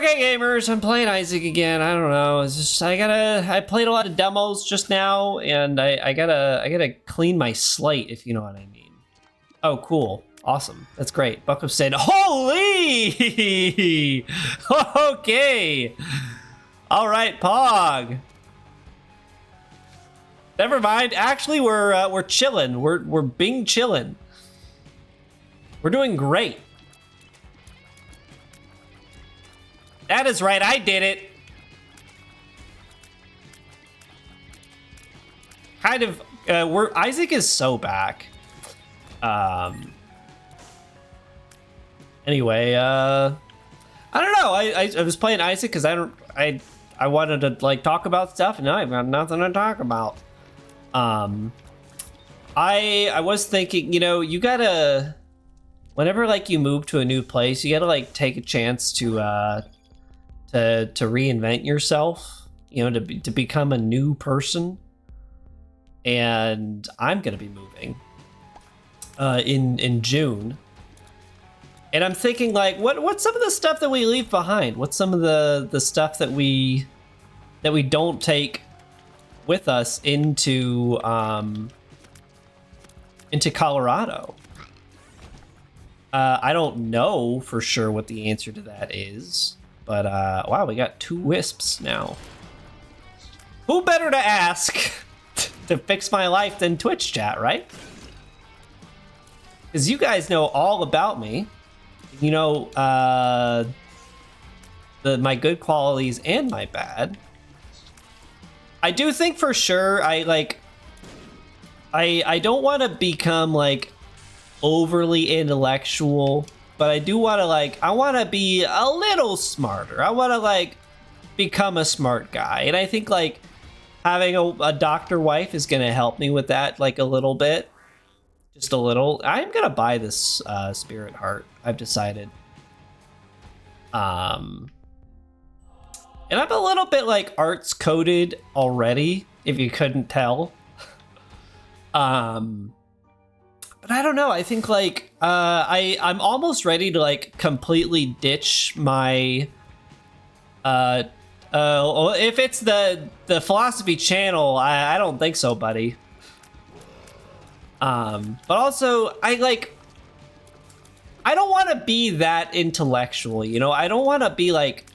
Okay, gamers, I'm playing Isaac again. I don't know. It's just I played a lot of demos just now, and I gotta clean my slate, if you know what I mean. Oh, cool. Awesome. That's great. Buck of said, holy! Okay. All right, Pog. Never mind. Actually, we're chilling. We're being chillin'. We're doing great. That is right. I did it. Kind of. Isaac is so back. Anyway, I don't know. I was playing Isaac because I wanted to like talk about stuff, and now I've got nothing to talk about. I was thinking, you know, you gotta, whenever like you move to a new place, you gotta like take a chance to reinvent yourself, you know, to become a new person. And I'm gonna be moving in June, and I'm thinking like, what's some of the stuff that we leave behind? What's some of the stuff that we don't take with us into Colorado? I don't know for sure what the answer to that is, but wow, we got 2 wisps now. Who better to ask to fix my life than Twitch chat, right? Because you guys know all about me. You know my good qualities and my bad. I do think for sure I don't want to become like overly intellectual, but I do want to I want to be a little smarter. I want to like become a smart guy, and I think like having a doctor wife is gonna help me with that like a little bit, just a little. I'm gonna buy this spirit heart. I've decided. And I'm a little bit like arts coded already, if you couldn't tell. But I don't know. I think like I'm almost ready to like completely ditch my if it's the philosophy channel, I don't think so, buddy. But also I don't want to be that intellectual, you know? I don't want to be like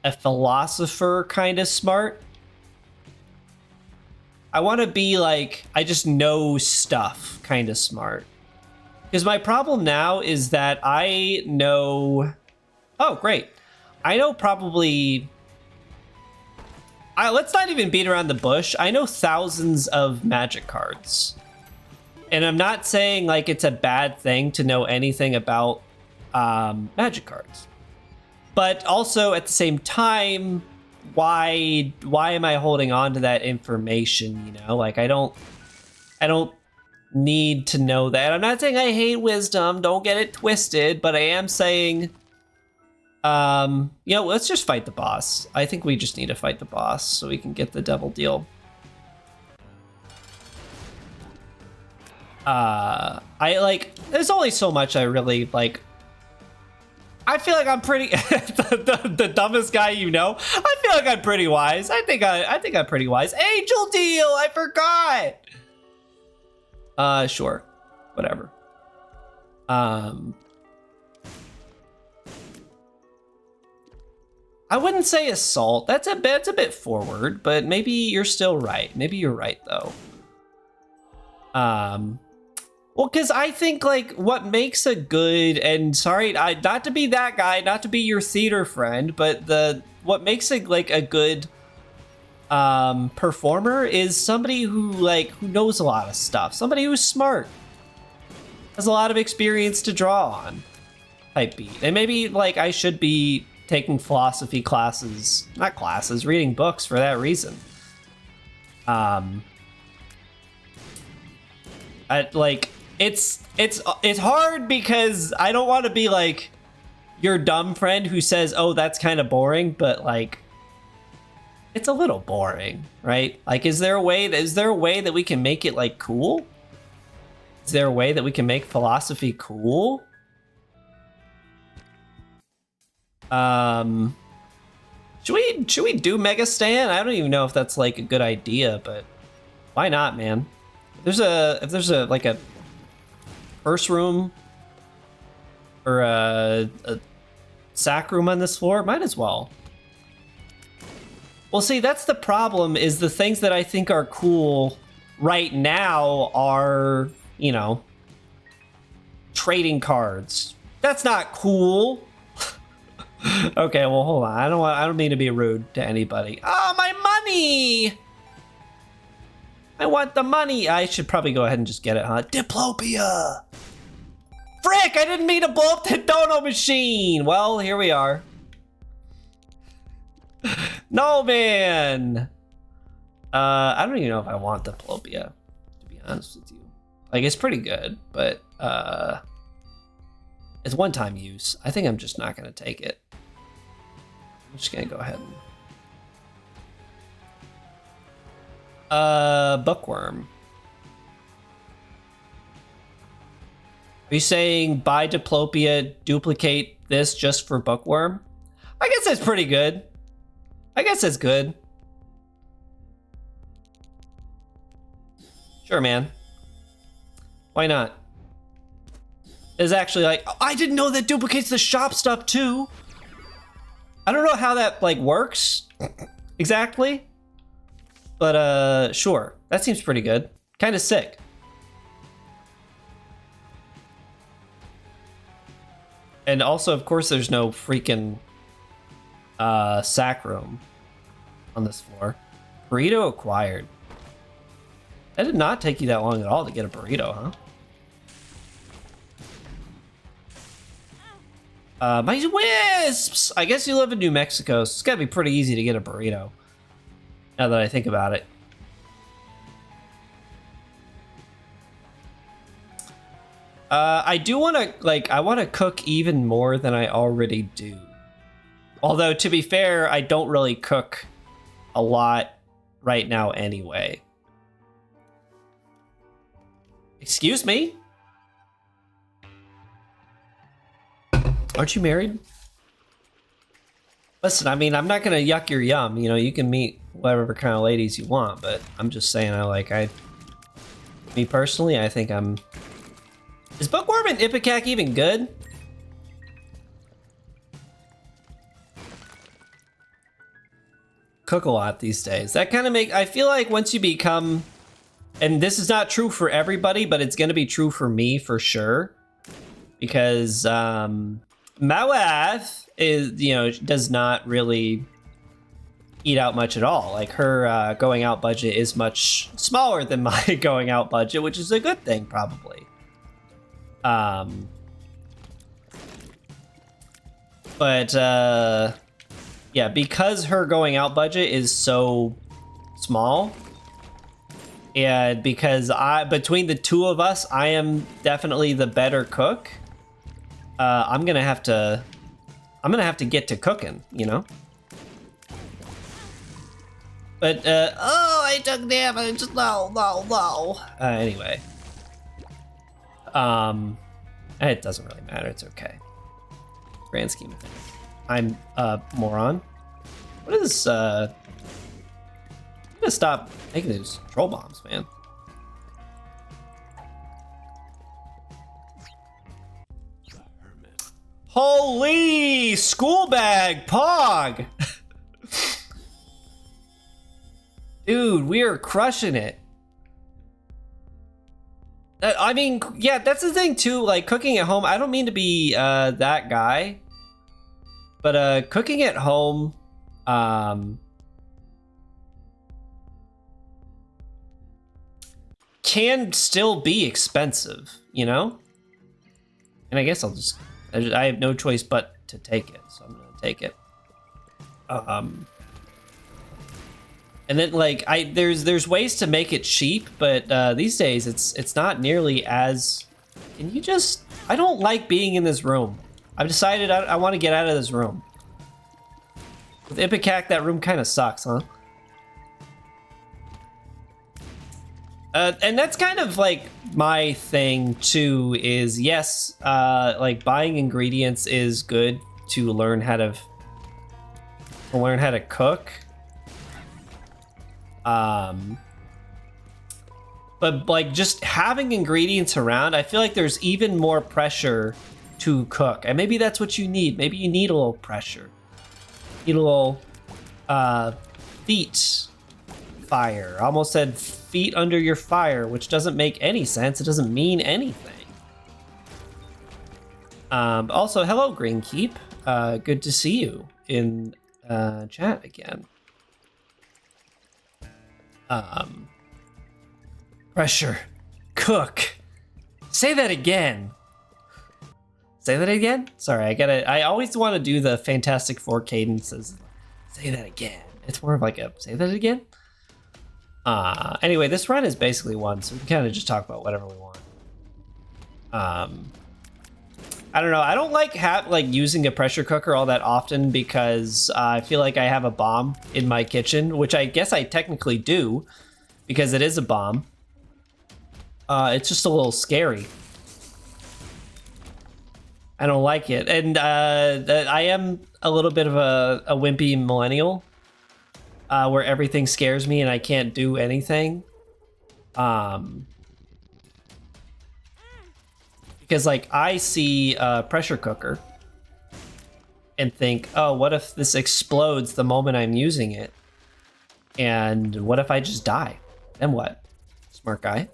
a philosopher kind of smart. I want to be like, I just know stuff kind of smart. Because my problem now is that I know... Oh, great. I know probably... let's not even beat around the bush. I know thousands of magic cards. And I'm not saying like it's a bad thing to know anything about magic cards. But also at the same time, why am I holding on to that information, you know? Like I don't need to know that. I'm not saying I hate wisdom, don't get it twisted, but I am saying you know, let's just fight the boss. I think we just need to fight the boss so we can get the devil deal. There's only so much I really like. I feel like I'm pretty the dumbest guy you know. I feel like I'm pretty wise. I think I'm pretty wise. Angel deal, I forgot. Sure. Whatever. I wouldn't say assault. That's a bit forward, but maybe you're still right. Maybe you're right though. Well, because I think like what makes a good, and sorry, not to be that guy, not to be your theater friend, but what makes a good performer is somebody who knows a lot of stuff, somebody who's smart, has a lot of experience to draw on, type beat. And maybe like I should be taking philosophy classes, not classes, reading books for that reason. It's hard because I don't want to be like your dumb friend who says, oh, that's kind of boring, but like it's a little boring, right? Like, is there a way that we can make it like cool? Is there a way that we can make philosophy cool? Should we do Mega Stan? I don't even know if that's like a good idea, but why not, man? If there's a like a first room or a sack room on this floor, might as well. Well, see, that's the problem, is the things that I think are cool right now are, you know, trading cards. That's not cool. Okay, well, hold on. I don't mean to be rude to anybody. Oh, my money! I want the money. I should probably go ahead and just get it, huh? Diplopia! Frick, I didn't mean to blow up the dono machine. Well, here we are. No, man. I don't even know if I want Diplopia, to be honest with you. Like, it's pretty good, but it's one-time use. I think I'm just not gonna take it. I'm just gonna go ahead and Bookworm. Are you saying buy Diplopia, duplicate this just for Bookworm? I guess that's pretty good. I guess that's good. Sure, man. Why not? It's actually like, I didn't know that duplicates the shop stuff too. I don't know how that like works exactly, but sure. That seems pretty good. Kind of sick. And also, of course, there's no freaking sack room on this floor. Burrito acquired. That did not take you that long at all to get a burrito, huh? My wisps! I guess you live in New Mexico, so it's gotta be pretty easy to get a burrito. Now that I think about it. I do want to, like, I want to cook even more than I already do. Although, to be fair, I don't really cook a lot right now anyway. Excuse me? Aren't you married? Listen, I mean, I'm not gonna yuck your yum. You know, you can meet whatever kind of ladies you want, but I'm just saying, me personally, I think I'm... Is Bookworm and Ipecac even good? Cook a lot these days. That kind of I feel like once you become, and this is not true for everybody, but it's gonna be true for me for sure. Because, my wife is, you know, does not really eat out much at all. Like, her going out budget is much smaller than my going out budget, which is a good thing, probably. But yeah, because her going out budget is so small, and because between the two of us, I am definitely the better cook. I'm gonna have to get to cooking, you know. But oh, I took damage. No. Anyway, it doesn't really matter. It's okay. Grand scheme of things. I'm a moron. What is I'm gonna stop making these troll bombs, man. Holy school bag, Pog! Dude, we are crushing it. I mean, yeah, that's the thing too, like cooking at home. I don't mean to be that guy, but cooking at home, can still be expensive, you know? And I guess I have no choice but to take it, so I'm gonna take it. And then like there's ways to make it cheap, but these days it's not nearly as. Can you just? I don't like being in this room. I've decided I want to get out of this room. With Ipecac, that room kind of sucks, huh? And that's kind of like my thing too, is yes, like buying ingredients is good to learn how to to learn how to cook. But like just having ingredients around, I feel like there's even more pressure to cook. And maybe that's what you need. Maybe you need a little pressure. You need a little feet fire. I almost said feet under your fire, which doesn't make any sense. It doesn't mean anything. Also, hello, Greenkeep. Good to see you in chat again. Pressure. Cook. Say that again. Say that again? Sorry, I always want to do the Fantastic Four cadences. Say that again. It's more of like a, say that again? Anyway, this run is basically one, so we can kind of just talk about whatever we want. I don't know. I don't like using a pressure cooker all that often because I feel like I have a bomb in my kitchen, which I guess I technically do because it is a bomb. It's just a little scary. I don't like it. And I am a little bit of a wimpy millennial where everything scares me and I can't do anything. Because like I see a pressure cooker and think, oh, what if this explodes the moment I'm using it? And what if I just die? Then what? Smart guy.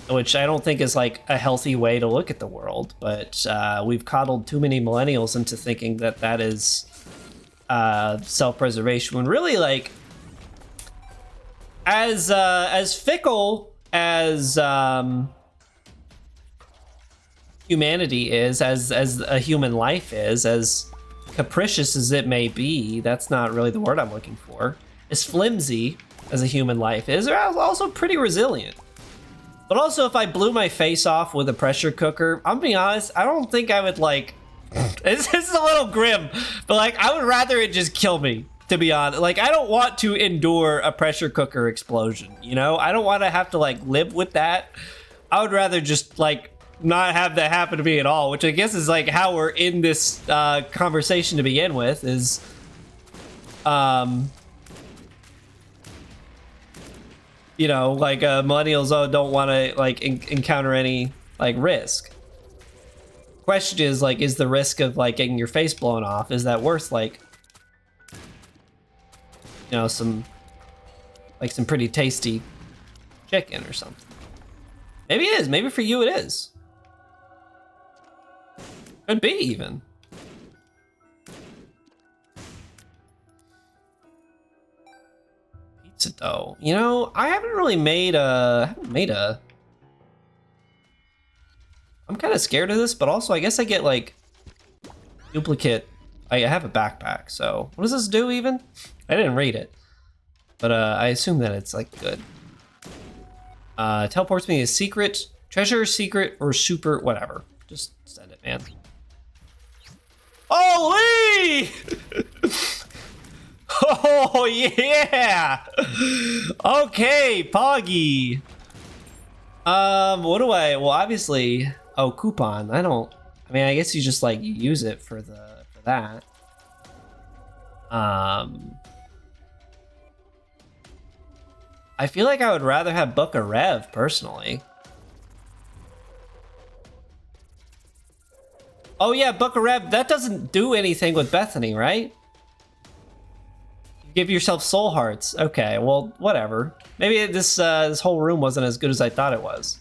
Which I don't think is like a healthy way to look at the world, but we've coddled too many millennials into thinking that that is self-preservation. When really, like, as fickle as humanity is, as a human life is, as capricious as it may be, that's not really the word I'm looking for. As flimsy as a human life is, they're also pretty resilient. But also, if I blew my face off with a pressure cooker, I'm being honest, I don't think I would like... This is a little grim, but like, I would rather it just kill me, to be honest. Like, I don't want to endure a pressure cooker explosion, you know? I don't want to have to like live with that. I would rather just like not have that happen to me at all, which I guess is like how we're in this conversation to begin with, is... you know, like millennials don't want to like encounter any like risk. Question is like, is the risk of like getting your face blown off, is that worth like, you know, some pretty tasty chicken or something? Maybe it is. Maybe for you it is. Could be even. Pizza dough. You know, I haven't really made a... I'm kind of scared of this, but also I guess I get like duplicate. I have a backpack, so what does this do even? I didn't read it, but I assume that it's like good. Teleports me a secret, treasure, secret, or super, whatever. Just send it, man. Holy! Oh yeah! Okay, Poggy. What do I? Well, obviously. Oh, coupon. I mean, I guess you just like use it for that. I feel like I would rather have book a rev personally. Oh yeah, book a rev. That doesn't do anything with Bethany, right? You give yourself soul hearts. Okay, well, whatever. Maybe this whole room wasn't as good as I thought it was.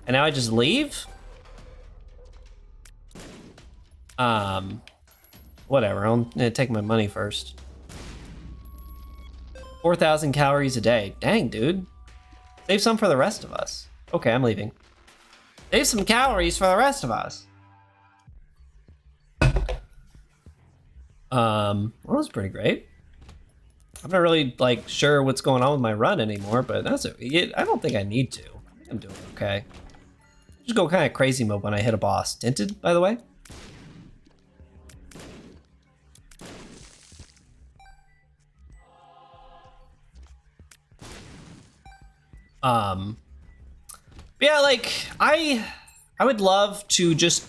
And now I just leave? Whatever, I'm gonna take my money first. 4,000 calories a day. Dang, dude. Save some for the rest of us. Okay, I'm leaving. Save some calories for the rest of us. Well, that was pretty great. I'm not really like sure what's going on with my run anymore, but that's it. I don't think I need to. I think I'm doing okay. Just go kind of crazy mode when I hit a boss. Tinted, by the way. Yeah, like I would love to just.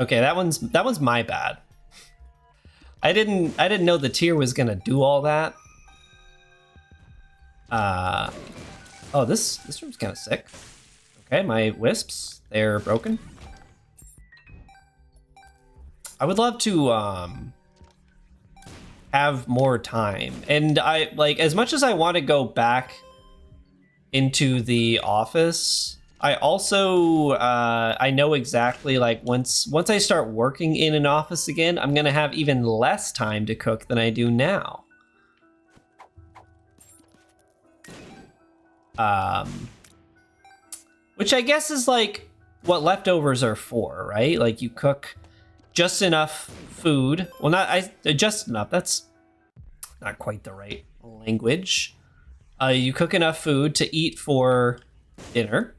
Okay, that one's my bad. I didn't know the tier was gonna do all that. Oh, this room's kind of sick. Okay, my wisps, they're broken. I would love to have more time, and I like, as much as I want to go back into the office, I also I know exactly, like, once I start working in an office again, I'm gonna have even less time to cook than I do now. Which I guess is like what leftovers are for, right? Like, you cook just enough food. Well, just enough. That's not quite the right language. You cook enough food to eat for dinner,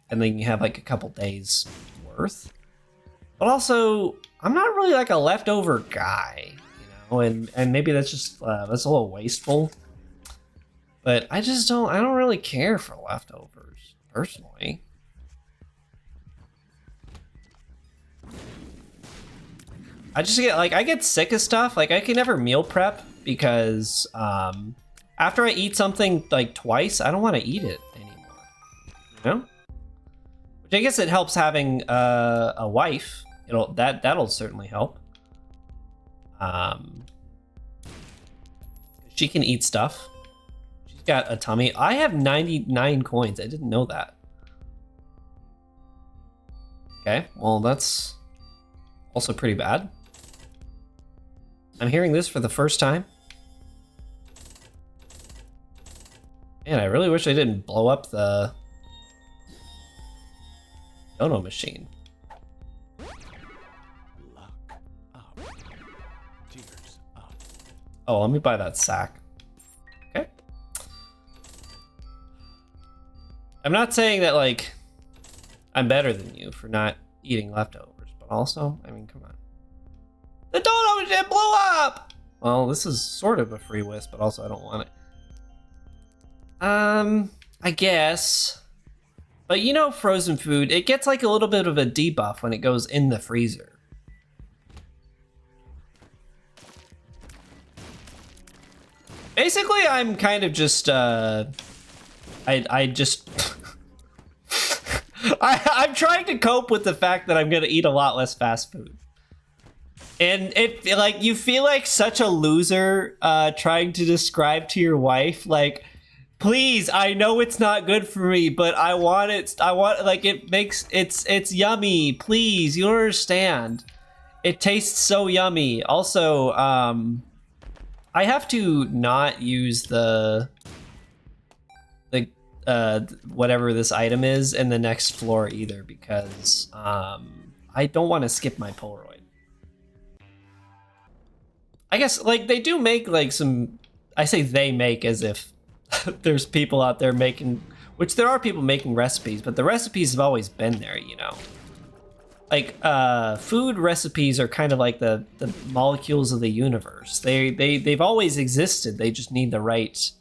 and then you have like a couple days worth. But also, I'm not really like a leftover guy, you know, and maybe that's just that's a little wasteful. But I don't really care for leftovers, personally. I just get, like, I get sick of stuff. Like, I can never meal prep because after I eat something like twice, I don't want to eat it anymore, you know? Which I guess it helps having a wife. That'll certainly help. She can eat stuff. Got a tummy. I have 99 coins. I didn't know that. Okay, well, that's also pretty bad. I'm hearing this for the first time. Man, I really wish I didn't blow up the dono machine. Luck up. Tears up. Oh, let me buy that sack. Okay. I'm not saying that, like, I'm better than you for not eating leftovers, but also, I mean, come on. The dono machine blew up! Well, this is sort of a free wisp, but also I don't want it. I guess. But you know, frozen food, it gets like a little bit of a debuff when it goes in the freezer. Basically, I'm kind of just, I just... I'm trying to cope with the fact that I'm gonna eat a lot less fast food. And it, like, you feel like such a loser trying to describe to your wife, like, please, I know it's not good for me, but I want it. Like, it makes, it's yummy. Please, you don't understand. It tastes so yummy. Also, I have to not use the whatever this item is in the next floor either, because I don't want to skip my Polaroid. I guess, like, they do make, like, some, I say they make as if there's people out there making, which there are people making recipes, but the recipes have always been there, you know? Like, food recipes are kind of like the molecules of the universe. They've always existed. They just need the right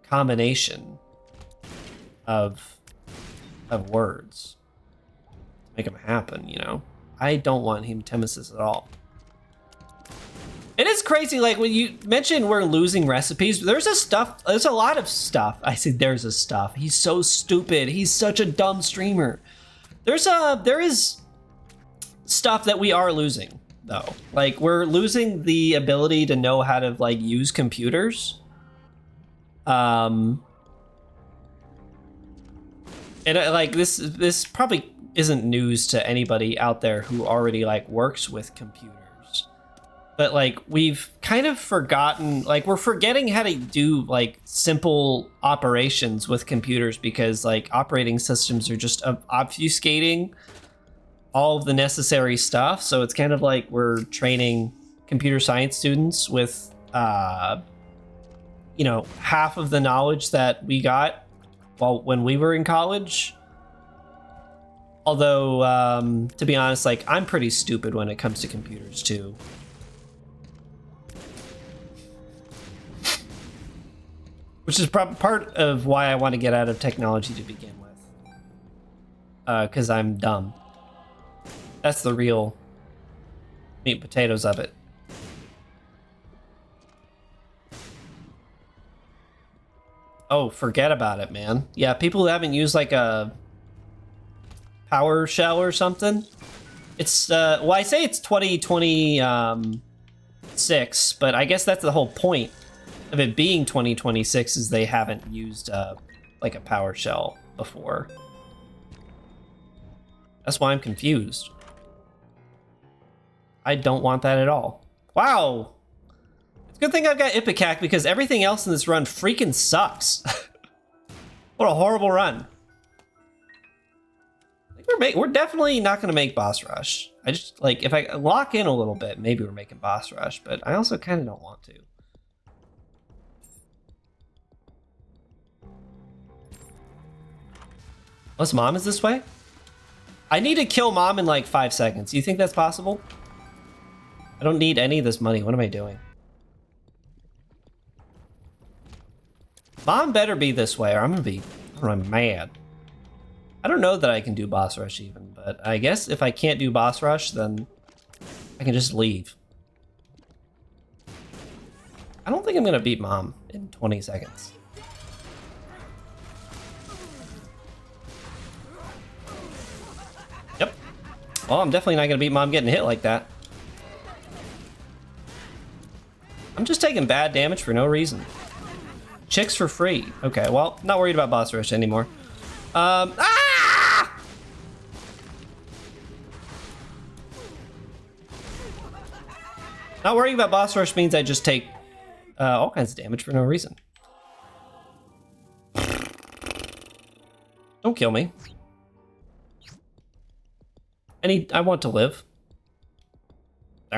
combination of words to make them happen, you know? I don't want hematemesis at all. It is crazy, like, when you mention we're losing recipes, there's a lot of stuff. I said there's a stuff. He's so stupid. He's such a dumb streamer. There is stuff that we are losing, though. Like, we're losing the ability to know how to, like, use computers. And like, this probably isn't news to anybody out there who already, like, works with computers. But, like, we've kind of forgotten, like, we're forgetting how to do, like, simple operations with computers because, like, operating systems are just obfuscating all of the necessary stuff. So it's kind of like we're training computer science students with, you know, half of the knowledge that we got when we were in college. Although, to be honest, like, I'm pretty stupid when it comes to computers, too. Which is part of why I want to get out of technology to begin with. Because I'm dumb. That's the real meat and potatoes of it. Oh, forget about it, man. Yeah, people who haven't used like a power shell or something. It's well, I say it's 2026, but I guess that's the whole point of it being 2026 is they haven't used like a power shell before. That's why I'm confused. I don't want that at all. Wow. It's a good thing I've got Ipecac because everything else in this run freaking sucks. What a horrible run. We're definitely not going to make boss rush. I just, like, if I lock in a little bit, maybe we're making boss rush, but I also kind of don't want to. Unless Mom is this way? I need to kill Mom in like 5 seconds. You think that's possible? I don't need any of this money. What am I doing? Mom better be this way or I'm gonna be mad. I don't know that I can do boss rush even, but I guess if I can't do boss rush, then I can just leave. I don't think I'm gonna beat Mom in 20 seconds. Yep. Well, I'm definitely not gonna beat Mom getting hit like that. I'm just taking bad damage for no reason. Chicks for free. Okay, well, not worried about boss rush anymore. Ah! Not worrying about boss rush means I just take all kinds of damage for no reason. Don't kill me. I want to live. It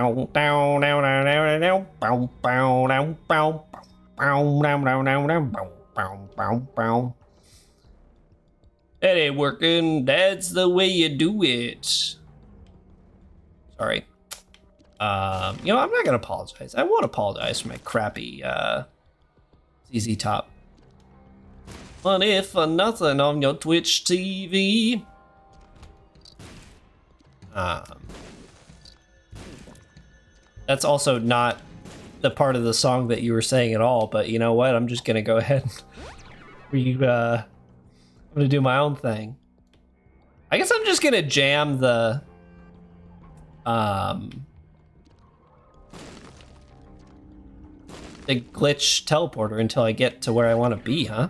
ain't working. That's the way you do it. Sorry. You know, I'm not gonna apologize. I won't apologize for my crappy ZZ Top. But if for nothing on your Twitch TV. That's also not the part of the song that you were saying at all, but you know what? I'm just gonna go ahead and I'm gonna do my own thing. I guess I'm just gonna jam the glitch teleporter until I get to where I want to be, huh?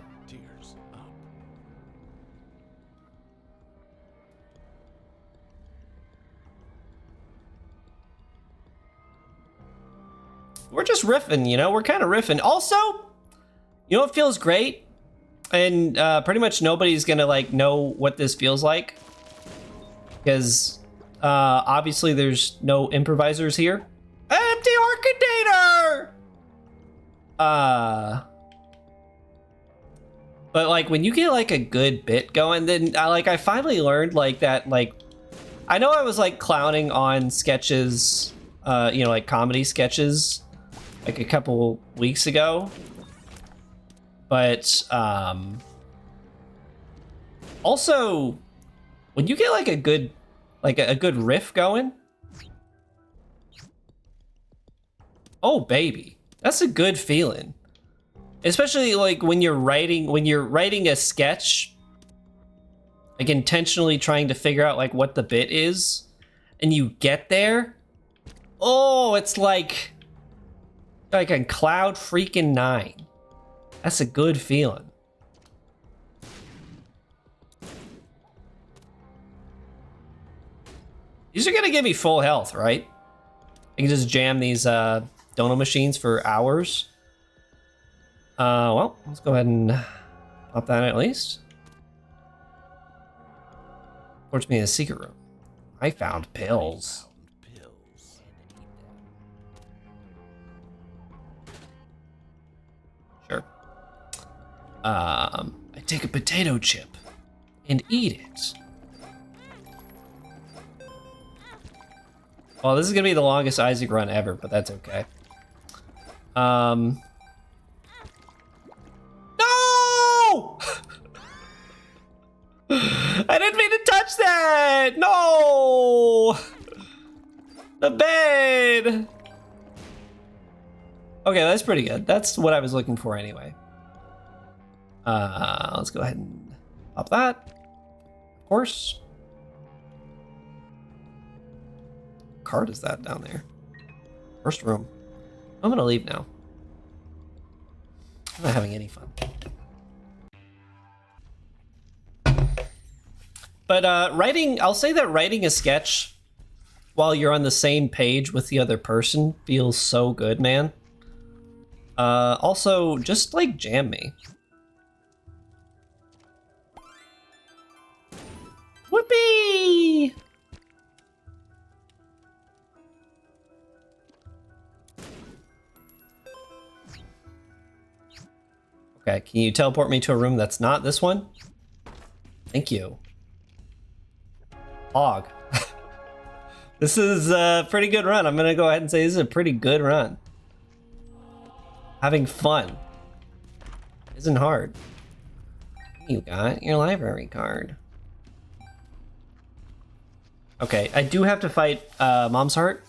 We're just riffing, you know? We're kind of riffing. Also, you know what feels great? And pretty much nobody's gonna like know what this feels like. Because obviously there's no improvisers here. Empty ore container! But like when you get like a good bit going, then I finally learned like that, like, I know I was like clowning on sketches, you know, like comedy sketches like a couple weeks ago. But also when you get like a good riff going, oh baby, that's a good feeling. Especially like when you're writing a sketch, like intentionally trying to figure out like what the bit is, and you get there. Oh, it's like a cloud freaking 9. That's a good feeling. These are gonna give me full health, right? I can just jam these dono machines for hours. Well, let's go ahead and pop that at least. Towards me in the secret room. I found pills. Sure. I take a potato chip and eat it. Well, this is gonna be the longest Isaac run ever, but that's okay. No! I didn't mean to touch that! No! The bed! Okay, that's pretty good. That's what I was looking for anyway. Let's go ahead and pop that. Of course. What card is that down there? First room. I'm gonna leave now. I'm not having any fun. But writing, I'll say that writing a sketch while you're on the same page with the other person feels so good, man. Also, just like jam me. Whoopee! Okay, can you teleport me to a room that's not this one? Thank you. Hog. This is a pretty good run. I'm gonna go ahead and say this is a pretty good run. Having fun isn't hard. You got your library card. Okay, I do have to fight Mom's Heart.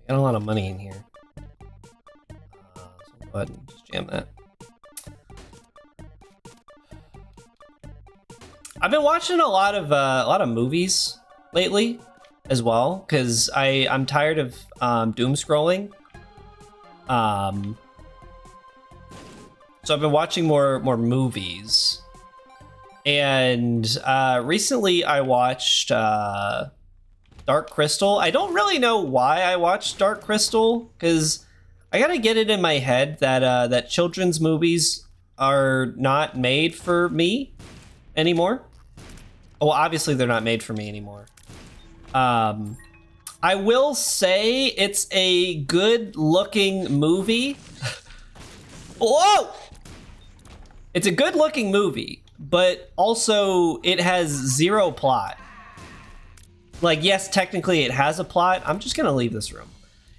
I got a lot of money in here. So go ahead and just jam that. I've been watching a lot of movies lately as well, because I'm tired of doom scrolling. So I've been watching more movies. And recently I watched Dark Crystal. I don't really know why I watched Dark Crystal, because I gotta get it in my head that that children's movies are not made for me anymore. Well, obviously they're not made for me anymore. I will say it's a good-looking movie. Whoa! It's a good-looking movie, but also it has zero plot. Like, yes, technically it has a plot. I'm just gonna leave this room.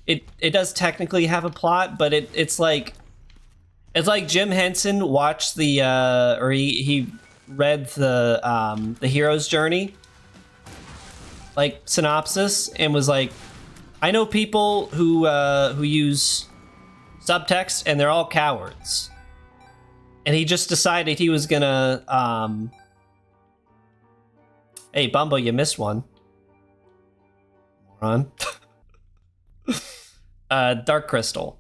It does technically have a plot, but it's like Jim Henson watched the or he read the hero's journey, like, synopsis, and was like, I know people who use subtext and they're all cowards. And he just decided he was gonna hey, Bumbo, you missed one. Moron. Dark Crystal.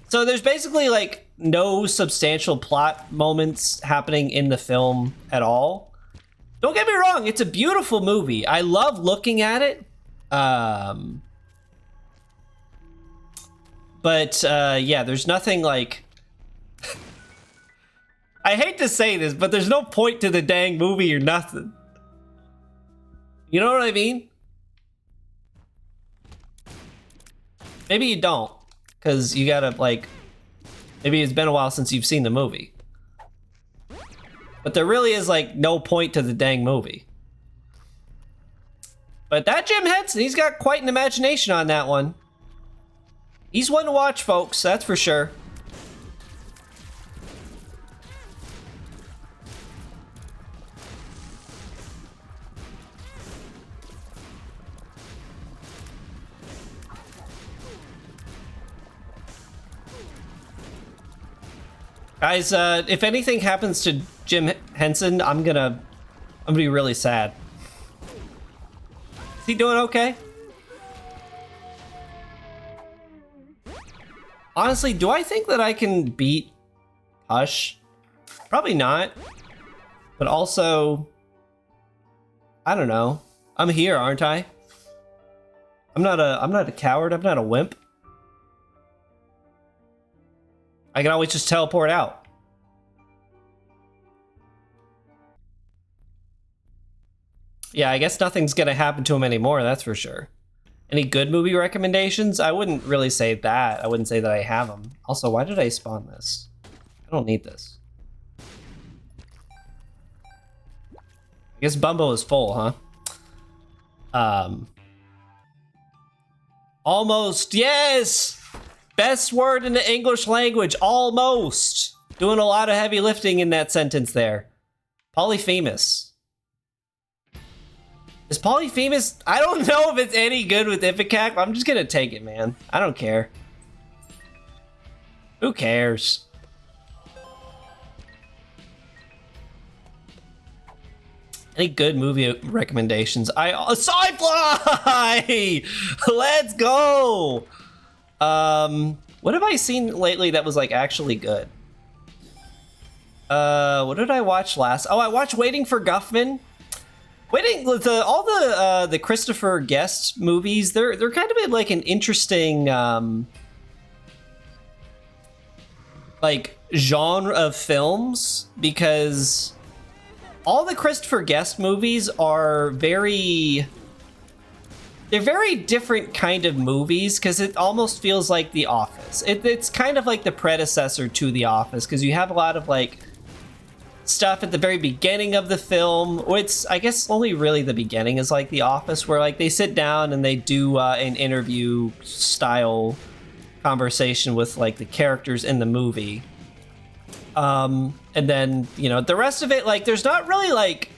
So there's basically like no substantial plot moments happening in the film at all. Don't get me wrong, it's a beautiful movie. I love looking at it. But yeah, there's nothing like... I hate to say this, but there's no point to the dang movie or nothing. You know what I mean? Maybe you don't, because you gotta, like... Maybe it's been a while since you've seen the movie. But there really is, like, no point to the dang movie. But that Jim Henson, he's got quite an imagination on that one. He's one to watch, folks, that's for sure. Guys, if anything happens to Jim Henson, I'm gonna be really sad. Is he doing okay? Honestly, do I think that I can beat Hush? Probably not. But also, I don't know. I'm here, aren't I? I'm not a coward. I'm not a wimp. I can always just teleport out. Yeah, I guess nothing's gonna happen to him anymore, that's for sure. Any good movie recommendations? I wouldn't really say that. I wouldn't say that I have them. Also, why did I spawn this? I don't need this. I guess Bumbo is full, huh? Almost, yes! Best word in the English language, almost. Doing a lot of heavy lifting in that sentence there. Polyphemus. Is Polyphemus, I don't know if it's any good with Ipecac, but I'm just gonna take it, man. I don't care. Who cares? Any good movie recommendations? Sci-Fi! Let's go! What have I seen lately that was like actually good? What did I watch last? Oh, I watched Waiting for Guffman. All the Christopher Guest movies, they're kind of in like an interesting like genre of films, because all the Christopher Guest movies are they're very different kind of movies, because it almost feels like The Office. It's kind of like the predecessor to The Office, because you have a lot of like stuff at the very beginning of the film, or it's, I guess, only really the beginning is like The Office, where like they sit down and they do an interview style conversation with like the characters in the movie. And then, you know, the rest of it, like, there's not really like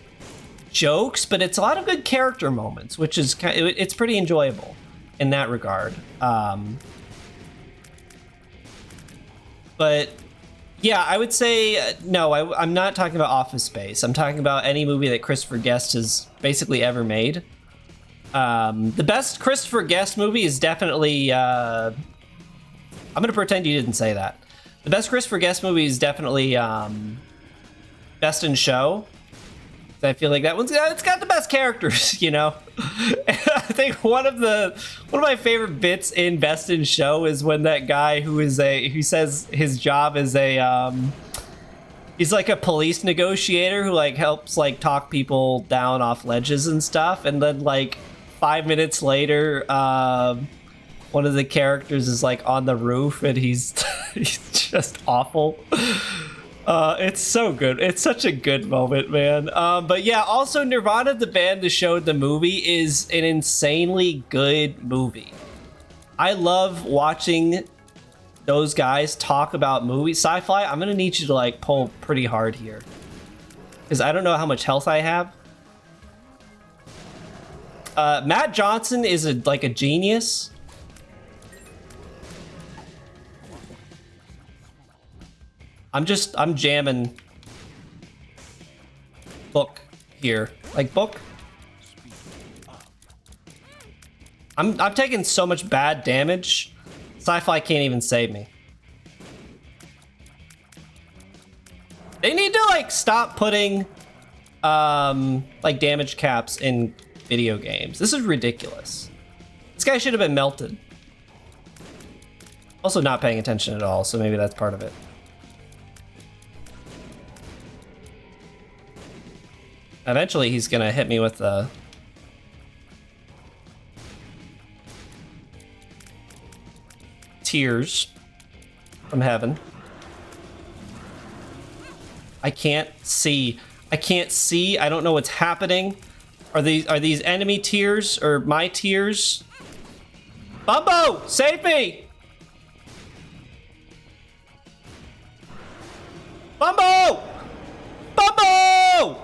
jokes, but it's a lot of good character moments, which is it's pretty enjoyable in that regard. But yeah, I would say no. I'm not talking about Office Space. I'm talking about any movie that Christopher Guest has basically ever made. The best Christopher Guest movie is definitely. I'm gonna pretend you didn't say that. The best Christopher Guest movie is definitely Best in Show. I feel like that it's got the best characters, you know. And I think one of my favorite bits in Best in Show is when that guy who says his job is he's like a police negotiator who like helps like talk people down off ledges and stuff, and then like 5 minutes later, one of the characters is like on the roof and he's he's just awful. It's so good. It's such a good moment, man. But yeah, also Nirvana, the band, the show, the movie is an insanely good movie. I love watching those guys talk about movies. Sci-Fi, I'm gonna need you to like pull pretty hard here, because I don't know how much health I have. Matt Johnson is like a genius. I'm jamming book here. Like book. I'm taking so much bad damage. Sci-Fi can't even save me. They need to like stop putting like damage caps in video games. This is ridiculous. This guy should have been melted. Also not paying attention at all, so maybe that's part of it. Eventually, he's gonna hit me with the tears from heaven. I can't see. I can't see. I don't know what's happening. Are these enemy tears or my tears? Bumbo, save me! Bumbo! Bumbo!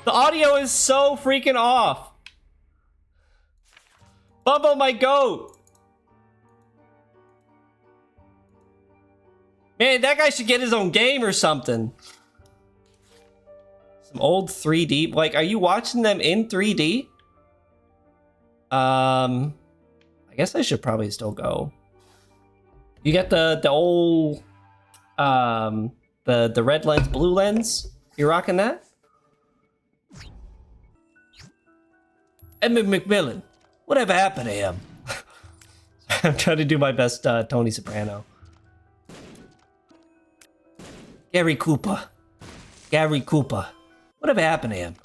The audio is so freaking off. Bumbo, my goat. Man, that guy should get his own game or something. Some old 3D. Like, are you watching them in 3D? I guess I should probably still go. You got the old the red lens, blue lens? You rocking that? Emmett McMillan, whatever happened to him? I'm trying to do my best Tony Soprano. Gary Cooper, whatever happened to him?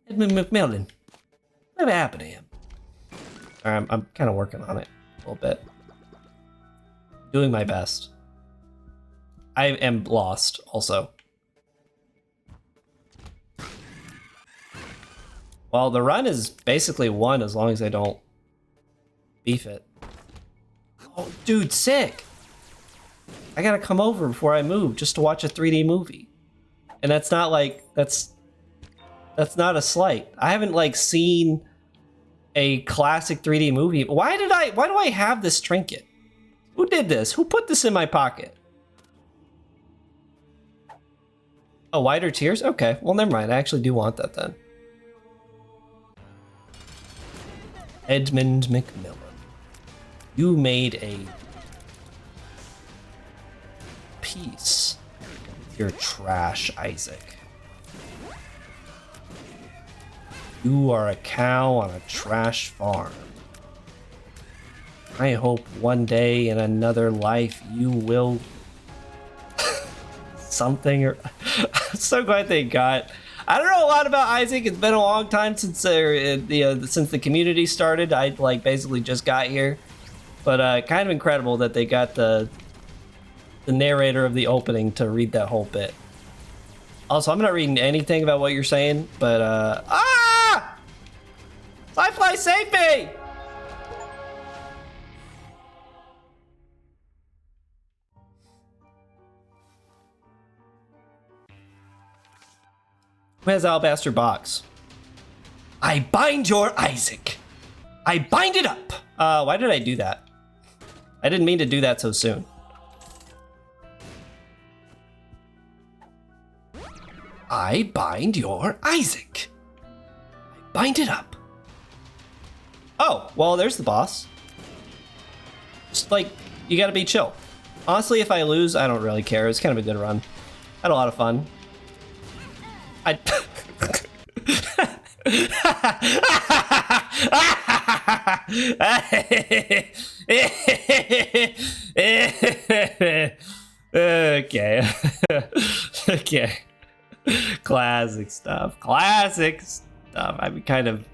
Edmund McMillan, whatever happened to him? I'm kind of working on it a little bit. Doing my best. I am lost also. Well, the run is basically won as long as I don't beef it. Oh, dude, sick. I gotta come over before I move just to watch a 3D movie. And that's not like, that's not a slight. I haven't like seen a classic 3D movie. Why do I have this trinket? did this? Who put this in my pocket? Oh, wider tiers? Okay, well, never mind. I actually do want that then. Edmund McMillan. You made a peace with your trash, Isaac. You are a cow on a trash farm. I hope one day in another life you will something or I'm so glad they got. I don't know a lot about Isaac. It's been a long time since since the community started. I like basically just got here, but kind of incredible that they got the narrator of the opening to read that whole bit. Also, I'm not reading anything about what you're saying, but Firefly, save me! Who has Alabaster Box? I bind your Isaac. I bind it up. Why did I do that? I didn't mean to do that so soon. I bind your Isaac. I bind it up. Oh, well, there's the boss. Just like, you gotta be chill. Honestly, if I lose, I don't really care. It's kind of a good run. Had a lot of fun. I... Okay. Okay. Classic stuff. Classic stuff. I mean, kind of